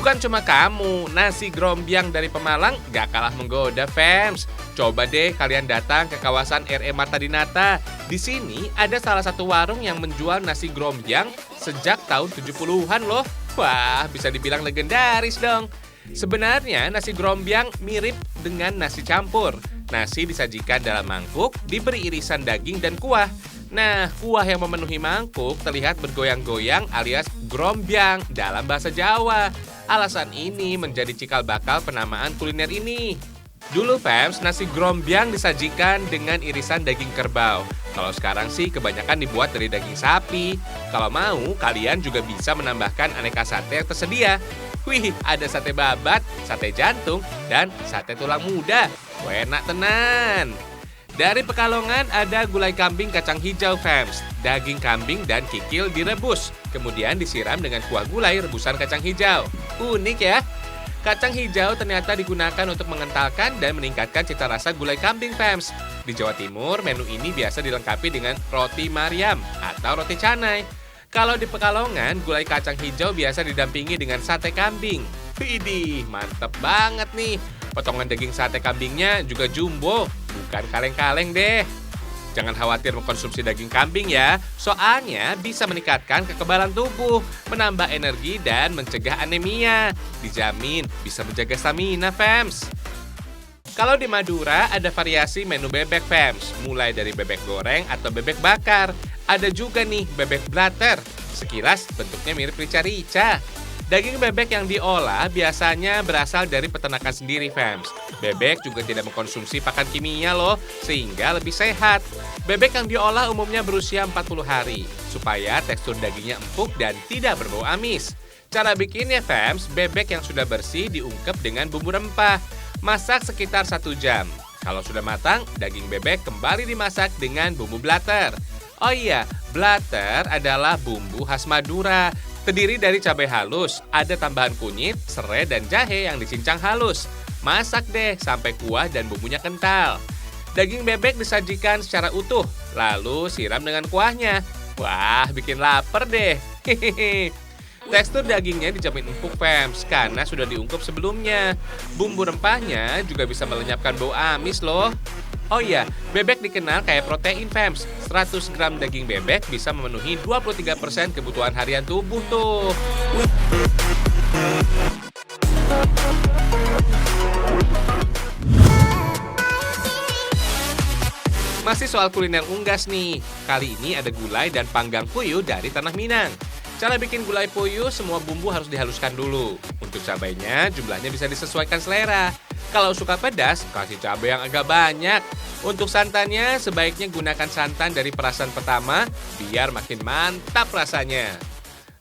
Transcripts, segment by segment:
Bukan cuma kamu, nasi grombyang dari Pemalang gak kalah menggoda, fams. Coba deh kalian datang ke kawasan RE Marta Dinata. Di sini ada salah satu warung yang menjual nasi grombyang sejak tahun 70-an loh. Wah, bisa dibilang legendaris dong. Sebenarnya nasi grombyang mirip dengan nasi campur. Nasi disajikan dalam mangkuk, diberi irisan daging dan kuah. Nah, kuah yang memenuhi mangkuk terlihat bergoyang-goyang alias grombyang dalam bahasa Jawa. Alasan ini menjadi cikal bakal penamaan kuliner ini. Dulu, fams, nasi grombyang disajikan dengan irisan daging kerbau. Kalau sekarang sih kebanyakan dibuat dari daging sapi. Kalau mau, kalian juga bisa menambahkan aneka sate yang tersedia. Wih, ada sate babat, sate jantung, dan sate tulang muda. Enak tenan. Dari Pekalongan ada gulai kambing kacang hijau, fams. Daging kambing dan kikil direbus, kemudian disiram dengan kuah gulai rebusan kacang hijau. Unik ya? Kacang hijau ternyata digunakan untuk mengentalkan dan meningkatkan cita rasa gulai kambing, fams. Di Jawa Timur, menu ini biasa dilengkapi dengan roti Mariam atau roti canai. Kalau di Pekalongan, gulai kacang hijau biasa didampingi dengan sate kambing. Widih, mantep banget nih. Potongan daging sate kambingnya juga jumbo, bukan kaleng-kaleng deh. Jangan khawatir mengkonsumsi daging kambing ya, soalnya bisa meningkatkan kekebalan tubuh, menambah energi, dan mencegah anemia. Dijamin bisa menjaga stamina, fams. Kalau di Madura ada variasi menu bebek, fams. Mulai dari bebek goreng atau bebek bakar. Ada juga nih bebek blater. Sekilas bentuknya mirip rica-rica. Daging bebek yang diolah biasanya berasal dari peternakan sendiri, fams. Bebek juga tidak mengkonsumsi pakan kimia loh, sehingga lebih sehat. Bebek yang diolah umumnya berusia 40 hari, supaya tekstur dagingnya empuk dan tidak berbau amis. Cara bikinnya, fams, bebek yang sudah bersih diungkep dengan bumbu rempah. Masak sekitar 1 jam. Kalau sudah matang, daging bebek kembali dimasak dengan bumbu blater. Oh iya, blater adalah bumbu khas Madura. Terdiri dari cabai halus, ada tambahan kunyit, serai, dan jahe yang dicincang halus. Masak deh sampai kuah dan bumbunya kental. Daging bebek disajikan secara utuh, lalu siram dengan kuahnya. Wah, bikin lapar deh. Hehehe. Tekstur dagingnya dijamin empuk, fams, karena sudah diungkep sebelumnya. Bumbu rempahnya juga bisa melenyapkan bau amis loh. Oh iya, bebek dikenal kayak protein, fams. 100 gram daging bebek bisa memenuhi 23% kebutuhan harian tubuh tuh. Masih soal kuliner unggas nih. Kali ini ada gulai dan panggang puyuh dari Tanah Minang. Cara bikin gulai puyuh, semua bumbu harus dihaluskan dulu. Untuk cabainya, jumlahnya bisa disesuaikan selera. Kalau suka pedas, kasih cabai yang agak banyak. Untuk santannya, sebaiknya gunakan santan dari perasan pertama, biar makin mantap rasanya.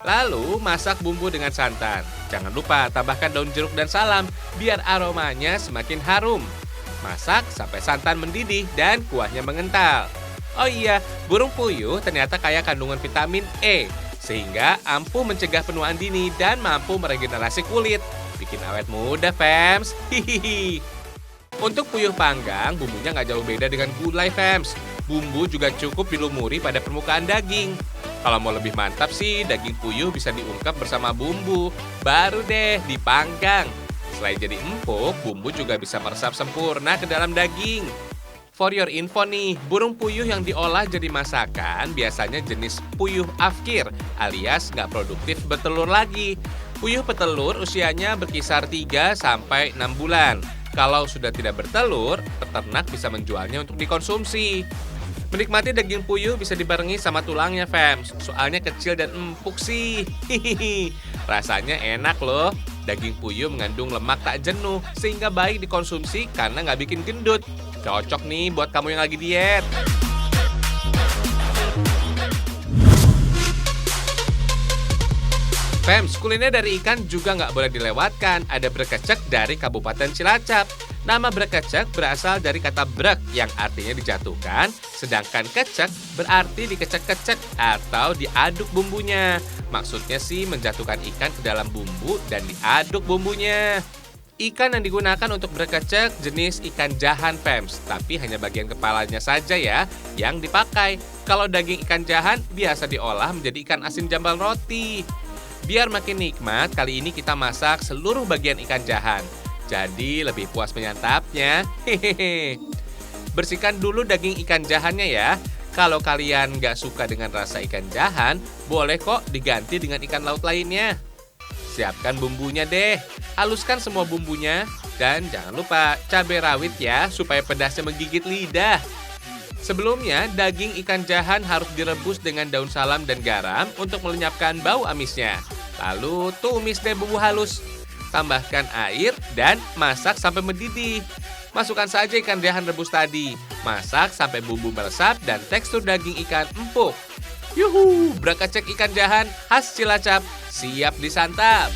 Lalu, masak bumbu dengan santan. Jangan lupa tambahkan daun jeruk dan salam, biar aromanya semakin harum. Masak sampai santan mendidih dan kuahnya mengental. Oh iya, burung puyuh ternyata kaya kandungan vitamin E, sehingga ampuh mencegah penuaan dini dan mampu meregenerasi kulit. Bikin awet muda, fams. Hihihi. Untuk puyuh panggang, bumbunya nggak jauh beda dengan gulai, fams. Bumbu juga cukup dilumuri pada permukaan daging. Kalau mau lebih mantap sih, daging puyuh bisa diungkep bersama bumbu. Baru deh dipanggang. Selain jadi empuk, bumbu juga bisa meresap sempurna ke dalam daging. For your info nih, burung puyuh yang diolah jadi masakan biasanya jenis puyuh afkir alias nggak produktif bertelur lagi. Puyuh petelur usianya berkisar 3-6 bulan. Kalau sudah tidak bertelur, peternak bisa menjualnya untuk dikonsumsi. Menikmati daging puyuh bisa dibarengi sama tulangnya, fams. Soalnya kecil dan empuk sih. Hihihi. Rasanya enak loh. Daging puyuh mengandung lemak tak jenuh, sehingga baik dikonsumsi karena nggak bikin gendut. Cocok nih buat kamu yang lagi diet. Fams, kuliner dari ikan juga nggak boleh dilewatkan. Ada brekecek dari Kabupaten Cilacap. Nama brekecek berasal dari kata brek yang artinya dijatuhkan, sedangkan kecek berarti dikecek-kecek atau diaduk bumbunya. Maksudnya sih menjatuhkan ikan ke dalam bumbu dan diaduk bumbunya. Ikan yang digunakan untuk brekecek jenis ikan jahan, Fams, tapi hanya bagian kepalanya saja ya yang dipakai. Kalau daging ikan jahan biasa diolah menjadi ikan asin jambal roti. Biar makin nikmat, kali ini kita masak seluruh bagian ikan jahan. Jadi lebih puas menyantapnya. Hehehe. Bersihkan dulu daging ikan jahannya ya. Kalau kalian nggak suka dengan rasa ikan jahan, boleh kok diganti dengan ikan laut lainnya. Siapkan bumbunya deh. Haluskan semua bumbunya. Dan jangan lupa cabai rawit ya, supaya pedasnya menggigit lidah. Sebelumnya, daging ikan jahan harus direbus dengan daun salam dan garam untuk melenyapkan bau amisnya. Lalu tumis deh bumbu halus. Tambahkan air dan masak sampai mendidih. Masukkan saja ikan jahan rebus tadi. Masak sampai bumbu meresap dan tekstur daging ikan empuk. Yuhu, brakacek ikan jahan khas Cilacap siap disantap.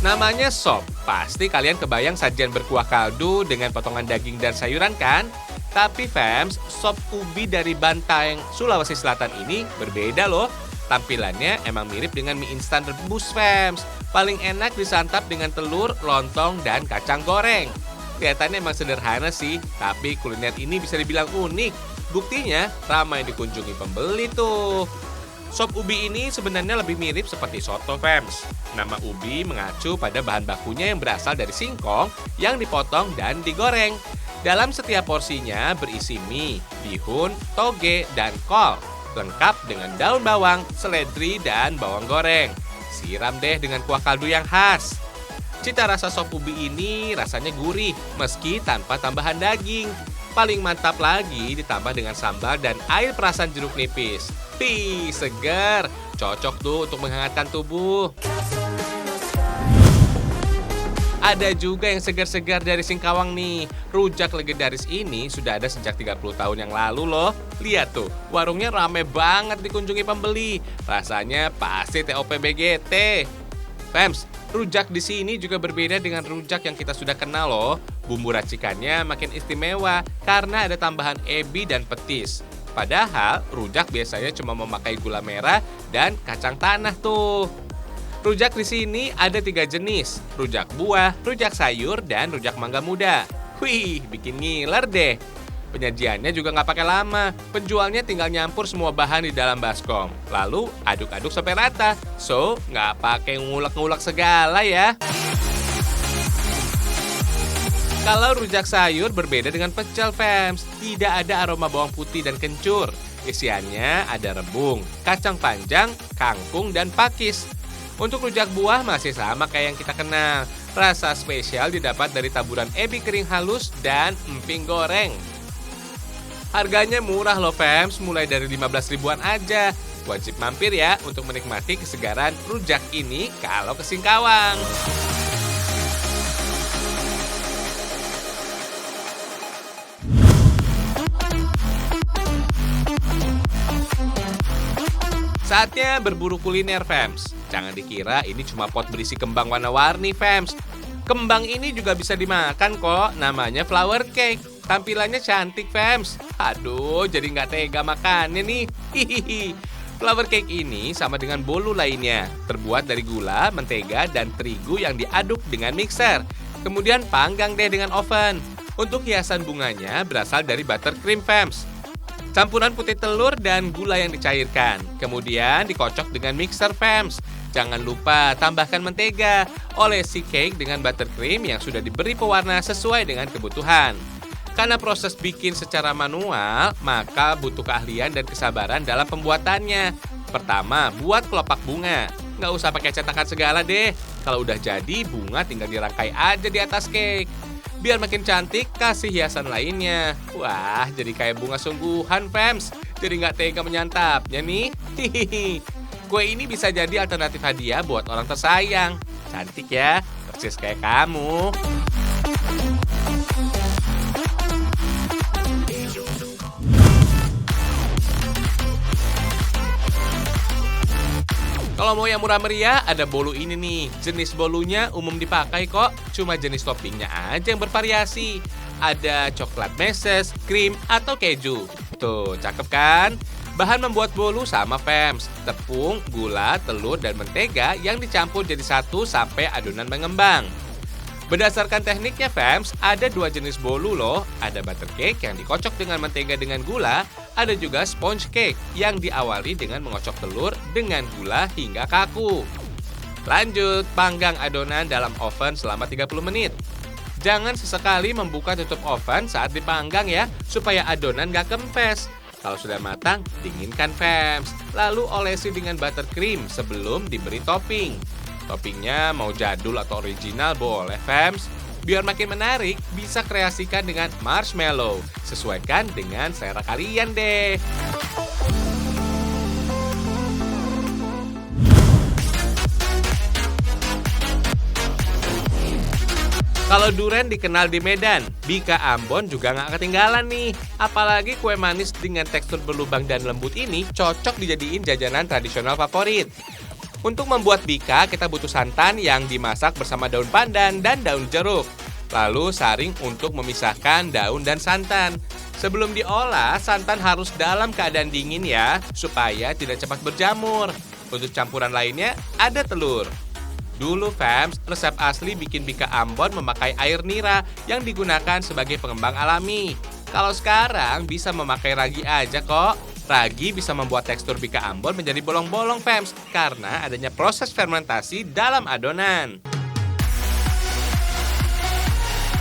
Namanya sop, pasti kalian kebayang sajian berkuah kaldu dengan potongan daging dan sayuran kan? Tapi fams, sop ubi dari Bantaeng, Sulawesi Selatan ini berbeda loh. Tampilannya emang mirip dengan mie instan rebus fams. Paling enak disantap dengan telur, lontong, dan kacang goreng. Kelihatannya emang sederhana sih, tapi kuliner ini bisa dibilang unik. Buktinya ramai dikunjungi pembeli tuh. Sop ubi ini sebenarnya lebih mirip seperti soto fams. Nama ubi mengacu pada bahan bakunya yang berasal dari singkong yang dipotong dan digoreng. Dalam setiap porsinya berisi mie, bihun, toge, dan kol. Lengkap dengan daun bawang, seledri, dan bawang goreng. Siram deh dengan kuah kaldu yang khas. Cita rasa sop ubi ini rasanya gurih meski tanpa tambahan daging. Paling mantap lagi ditambah dengan sambal dan air perasan jeruk nipis. Segar. Cocok tuh untuk menghangatkan tubuh. Ada juga yang segar-segar dari Singkawang nih. Rujak legendaris ini sudah ada sejak 30 tahun yang lalu loh. Lihat tuh, warungnya rame banget dikunjungi pembeli. Rasanya pasti TOP BGT. Fams, rujak di sini juga berbeda dengan rujak yang kita sudah kenal loh. Bumbu racikannya makin istimewa karena ada tambahan ebi dan petis. Padahal rujak biasanya cuma memakai gula merah dan kacang tanah tuh. Rujak di sini ada 3 jenis, rujak buah, rujak sayur, dan rujak mangga muda. Wih, bikin ngiler deh. Penyajiannya juga nggak pakai lama. Penjualnya tinggal nyampur semua bahan di dalam baskom. Lalu aduk-aduk sampai rata. So, nggak pakai ngulek-ngulek segala ya. Kalau rujak sayur berbeda dengan pecel fams. Tidak ada aroma bawang putih dan kencur. Isiannya ada rebung, kacang panjang, kangkung, dan pakis. Untuk rujak buah masih sama kayak yang kita kenal. Rasa spesial didapat dari taburan ebi kering halus dan emping goreng. Harganya murah loh fams, mulai dari 15 ribuan aja. Wajib mampir ya untuk menikmati kesegaran rujak ini kalau ke Singkawang. Saatnya berburu kuliner fams. Jangan dikira ini cuma pot berisi kembang warna-warni fams. Kembang ini juga bisa dimakan kok, namanya flower cake. Tampilannya cantik fams. Aduh, jadi nggak tega makannya nih. Hihihi. Flower cake ini sama dengan bolu lainnya. Terbuat dari gula, mentega, dan terigu yang diaduk dengan mixer. Kemudian panggang deh dengan oven. Untuk hiasan bunganya berasal dari buttercream fams. Campuran putih telur dan gula yang dicairkan. Kemudian dikocok dengan mixer fams. Jangan lupa tambahkan mentega. Olesi cake dengan buttercream yang sudah diberi pewarna sesuai dengan kebutuhan. Karena proses bikin secara manual, maka butuh keahlian dan kesabaran dalam pembuatannya. Pertama, buat kelopak bunga. Nggak usah pakai cetakan segala deh. Kalau udah jadi, bunga tinggal dirangkai aja di atas cake. Biar makin cantik, kasih hiasan lainnya. Wah, jadi kayak bunga sungguhan, fams. Jadi nggak tega menyantapnya nih. Hihihi. Kue ini bisa jadi alternatif hadiah buat orang tersayang. Cantik ya, persis kayak kamu. Kalau mau yang murah meriah, ada bolu ini nih. Jenis bolunya umum dipakai kok, cuma jenis toppingnya aja yang bervariasi. Ada coklat meses, krim, atau keju. Tuh, cakep kan? Bahan membuat bolu sama fams. Tepung, gula, telur, dan mentega yang dicampur jadi satu sampai adonan mengembang. Berdasarkan tekniknya, fams, ada dua jenis bolu loh. Ada butter cake yang dikocok dengan mentega dengan gula, ada juga sponge cake yang diawali dengan mengocok telur dengan gula hingga kaku. Lanjut, panggang adonan dalam oven selama 30 menit. Jangan sesekali membuka tutup oven saat dipanggang ya, supaya adonan gak kempes. Kalau sudah matang, dinginkan fams. Lalu olesi dengan buttercream sebelum diberi topping. Toppingnya mau jadul atau original boleh fams. Biar makin menarik, bisa kreasikan dengan marshmallow. Sesuaikan dengan selera kalian deh. Kalau durian dikenal di Medan, Bika Ambon juga nggak ketinggalan nih. Apalagi kue manis dengan tekstur berlubang dan lembut ini cocok dijadiin jajanan tradisional favorit. Untuk membuat bika, kita butuh santan yang dimasak bersama daun pandan dan daun jeruk. Lalu saring untuk memisahkan daun dan santan. Sebelum diolah, santan harus dalam keadaan dingin ya, supaya tidak cepat berjamur. Untuk campuran lainnya, ada telur. Dulu fams, resep asli bikin bika Ambon memakai air nira yang digunakan sebagai pengembang alami. Kalau sekarang bisa memakai ragi aja kok. Ragi bisa membuat tekstur bika Ambon menjadi bolong-bolong fams karena adanya proses fermentasi dalam adonan.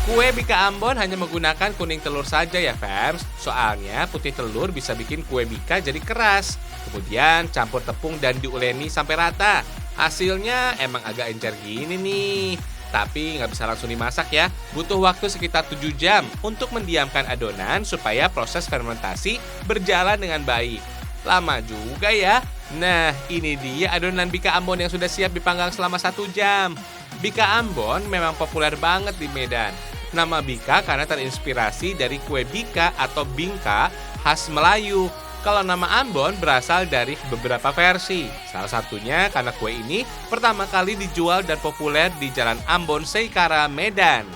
Kue bika Ambon hanya menggunakan kuning telur saja ya fams. Soalnya putih telur bisa bikin kue bika jadi keras. Kemudian campur tepung dan diuleni sampai rata. Hasilnya emang agak encer gini nih. Tapi nggak bisa langsung dimasak ya. Butuh waktu sekitar 7 jam untuk mendiamkan adonan supaya proses fermentasi berjalan dengan baik. Lama juga ya. Nah, ini dia adonan bika Ambon yang sudah siap dipanggang selama 1 jam. Bika Ambon memang populer banget di Medan. Nama bika karena terinspirasi dari kue bika atau bingka khas Melayu. Kalau nama Ambon berasal dari beberapa versi. Salah satunya karena kue ini pertama kali dijual dan populer di Jalan Ambon Seikara, Medan.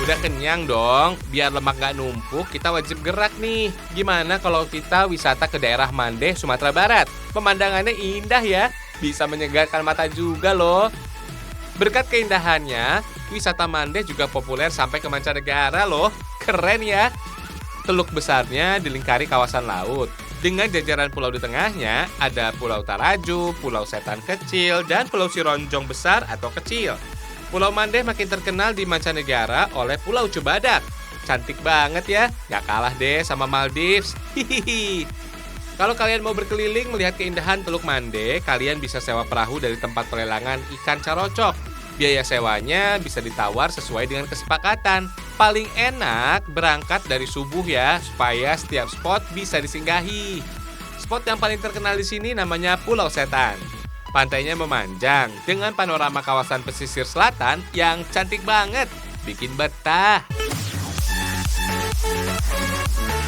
Udah kenyang dong, biar lemak gak numpuk kita wajib gerak nih. Gimana kalau kita wisata ke daerah Mandeh, Sumatera Barat? Pemandangannya indah ya, bisa menyegarkan mata juga loh. Berkat keindahannya, wisata Mandeh juga populer sampai ke mancanegara loh. Keren ya. Teluk besarnya dilingkari kawasan laut. Dengan jajaran pulau di tengahnya, ada Pulau Taraju, Pulau Setan Kecil, dan Pulau Sironjong besar atau kecil. Pulau Mandeh makin terkenal di mancanegara oleh Pulau Cubadak. Cantik banget ya, gak kalah deh sama Maldives. Hihihi. Kalau kalian mau berkeliling melihat keindahan Teluk Mandeh, kalian bisa sewa perahu dari tempat pelelangan ikan carocok. Biaya sewanya bisa ditawar sesuai dengan kesepakatan. Paling enak berangkat dari subuh ya, supaya setiap spot bisa disinggahi. Spot yang paling terkenal di sini namanya Pulau Setan. Pantainya memanjang dengan panorama kawasan pesisir selatan yang cantik banget, bikin betah.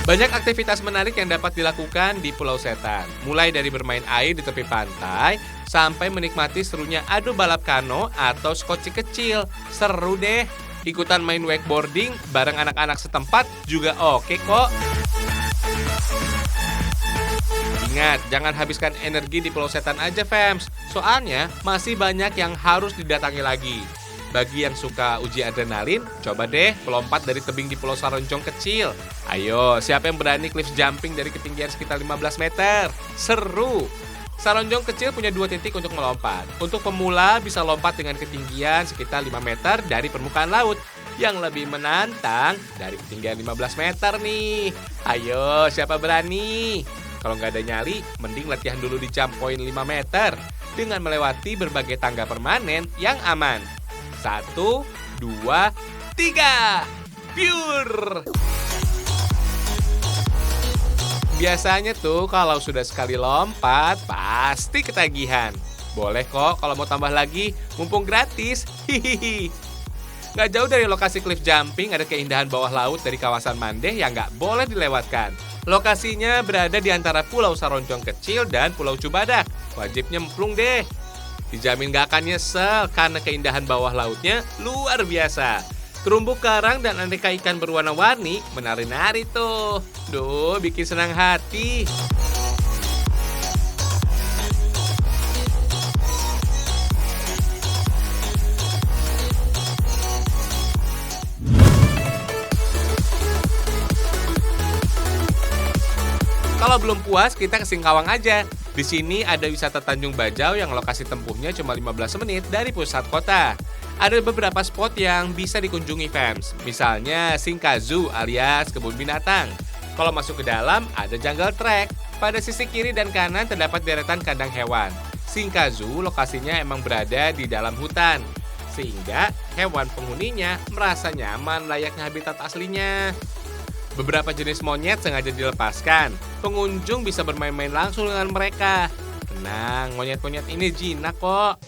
Banyak aktivitas menarik yang dapat dilakukan di Pulau Setan. Mulai dari bermain air di tepi pantai, sampai menikmati serunya adu balap kano atau skoci kecil. Seru deh. Ikutan main wakeboarding bareng anak-anak setempat juga oke kok. Ingat, jangan habiskan energi di Pulau Setan aja fams. Soalnya masih banyak yang harus didatangi lagi. Bagi yang suka uji adrenalin, coba deh melompat dari tebing di Pulau Saronjong kecil. Ayo, siapa yang berani cliff jumping dari ketinggian sekitar 15 meter? Seru! Saronjong kecil punya 2 titik untuk melompat. Untuk pemula bisa lompat dengan ketinggian sekitar 5 meter dari permukaan laut. Yang lebih menantang dari ketinggian 15 meter nih. Ayo, siapa berani? Kalau nggak ada nyali, mending latihan dulu di jump point 5 meter. Dengan melewati berbagai tangga permanen yang aman. 1, 2, 3. Pure! Biasanya tuh kalau sudah sekali lompat, pasti ketagihan. Boleh kok kalau mau tambah lagi, mumpung gratis. Hihihi. Gak jauh dari lokasi cliff jumping ada keindahan bawah laut dari kawasan Mandeh yang gak boleh dilewatkan. Lokasinya berada di antara Pulau Saronjong Kecil dan Pulau Cubadak. Wajib nyemplung deh. Dijamin gak akan nyesel karena keindahan bawah lautnya luar biasa. Terumbu karang dan aneka ikan berwarna-warni menari-nari tuh. Duh, bikin senang hati. Kalau belum puas, kita ke Singkawang aja. Di sini ada wisata Tanjung Bajau yang lokasi tempuhnya cuma 15 menit dari pusat kota. Ada beberapa spot yang bisa dikunjungi fans, misalnya Singka Zoo alias kebun binatang. Kalau masuk ke dalam, ada jungle track. Pada sisi kiri dan kanan terdapat deretan kandang hewan. Singka Zoo lokasinya emang berada di dalam hutan, sehingga hewan penghuninya merasa nyaman layaknya habitat aslinya. Beberapa jenis monyet sengaja dilepaskan. Pengunjung bisa bermain-main langsung dengan mereka. Tenang, monyet-monyet ini jinak kok.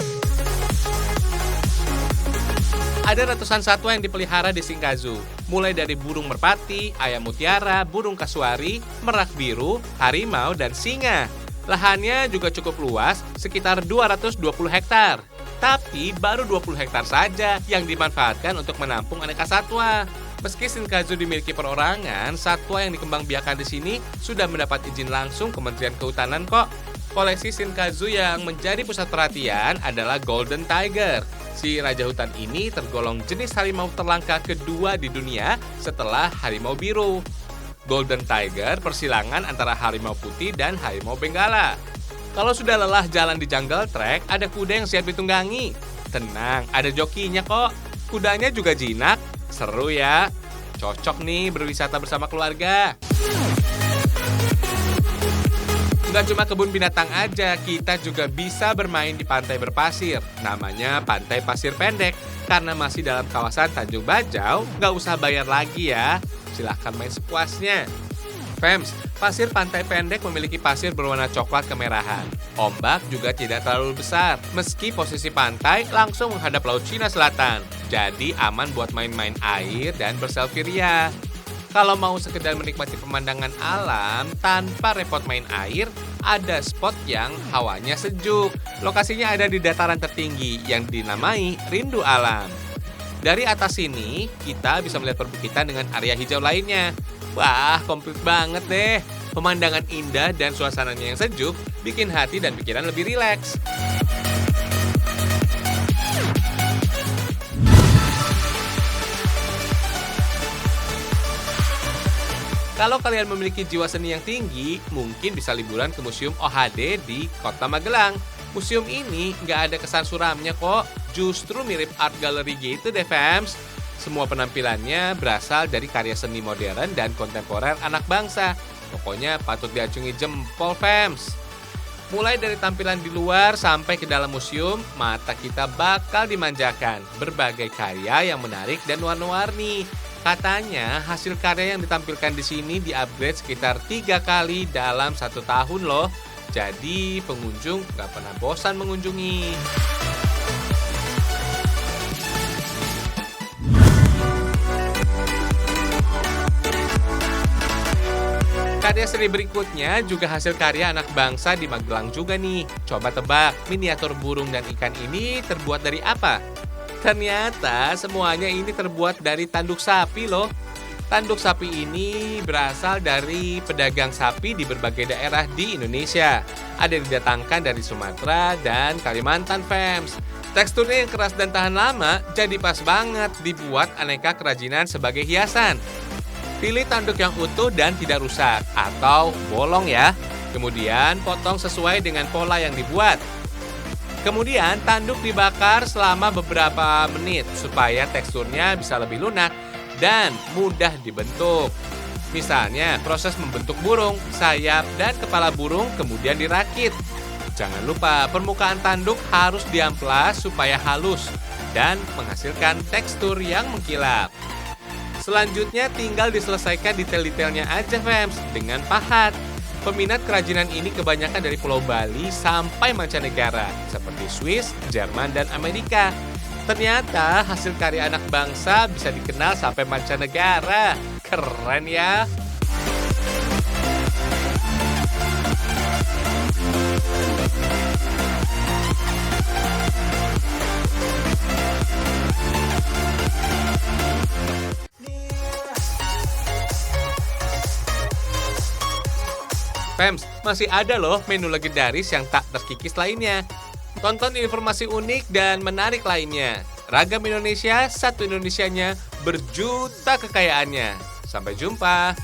Ada ratusan satwa yang dipelihara di Singka Zoo. Mulai dari burung merpati, ayam mutiara, burung kasuari, merak biru, harimau, dan singa. Lahannya juga cukup luas, sekitar 220 hektar. Tapi baru 20 hektar saja yang dimanfaatkan untuk menampung aneka satwa. Meski Singka Zoo dimiliki perorangan, satwa yang dikembangbiakan di sini sudah mendapat izin langsung Kementerian Kehutanan kok. Koleksi Singka Zoo yang menjadi pusat perhatian adalah Golden Tiger. Si raja hutan ini tergolong jenis harimau terlangka kedua di dunia setelah harimau biru. Golden Tiger persilangan antara harimau putih dan harimau benggala. Kalau sudah lelah jalan di jungle track, ada kuda yang siap ditunggangi. Tenang, ada jokinya kok. Kudanya juga jinak. Seru ya, cocok nih berwisata bersama keluarga. Nggak cuma kebun binatang aja, kita juga bisa bermain di pantai berpasir. Namanya Pantai Pasir Pendek. Karena masih dalam kawasan Tanjung Bajau, nggak usah bayar lagi ya. Silahkan main sepuasnya. Fems, pasir Pantai Pendek memiliki pasir berwarna coklat kemerahan. Ombak juga tidak terlalu besar, meski posisi pantai langsung menghadap Laut Cina Selatan. Jadi aman buat main-main air dan berselfie ria. Kalau mau sekedar menikmati pemandangan alam tanpa repot main air, ada spot yang hawanya sejuk. Lokasinya ada di dataran tertinggi yang dinamai Rindu Alam. Dari atas sini, kita bisa melihat perbukitan dengan area hijau lainnya. Wah, komplit banget deh. Pemandangan indah dan suasananya yang sejuk bikin hati dan pikiran lebih rileks. Kalau kalian memiliki jiwa seni yang tinggi, mungkin bisa liburan ke Museum OHD di Kota Magelang. Museum ini nggak ada kesan suramnya kok, justru mirip art gallery gitu deh fams. Semua penampilannya berasal dari karya seni modern dan kontemporer anak bangsa. Pokoknya patut diacungi jempol fams. Mulai dari tampilan di luar sampai ke dalam museum, mata kita bakal dimanjakan. Berbagai karya yang menarik dan warna-warni. Katanya hasil karya yang ditampilkan di sini di-upgrade sekitar 3 kali dalam 1 tahun loh. Jadi pengunjung gak pernah bosan mengunjungi. Karya seni berikutnya juga hasil karya anak bangsa di Magelang juga nih. Coba tebak, miniatur burung dan ikan ini terbuat dari apa? Ternyata semuanya ini terbuat dari tanduk sapi loh. Tanduk sapi ini berasal dari pedagang sapi di berbagai daerah di Indonesia. Ada yang didatangkan dari Sumatera dan Kalimantan fams. Teksturnya yang keras dan tahan lama jadi pas banget dibuat aneka kerajinan sebagai hiasan. Pilih tanduk yang utuh dan tidak rusak atau bolong ya. Kemudian potong sesuai dengan pola yang dibuat. Kemudian tanduk dibakar selama beberapa menit supaya teksturnya bisa lebih lunak dan mudah dibentuk. Misalnya proses membentuk burung, sayap, dan kepala burung kemudian dirakit. Jangan lupa permukaan tanduk harus diamplas supaya halus dan menghasilkan tekstur yang mengkilap. Selanjutnya tinggal diselesaikan detail-detailnya aja fams dengan pahat. Peminat kerajinan ini kebanyakan dari Pulau Bali sampai mancanegara seperti Swiss, Jerman, dan Amerika. Ternyata hasil karya anak bangsa bisa dikenal sampai mancanegara. Keren ya! Fems, masih ada loh menu legendaris yang tak terkikis lainnya. Tonton informasi unik dan menarik lainnya. Ragam Indonesia, satu Indonesianya, berjuta kekayaannya. Sampai jumpa.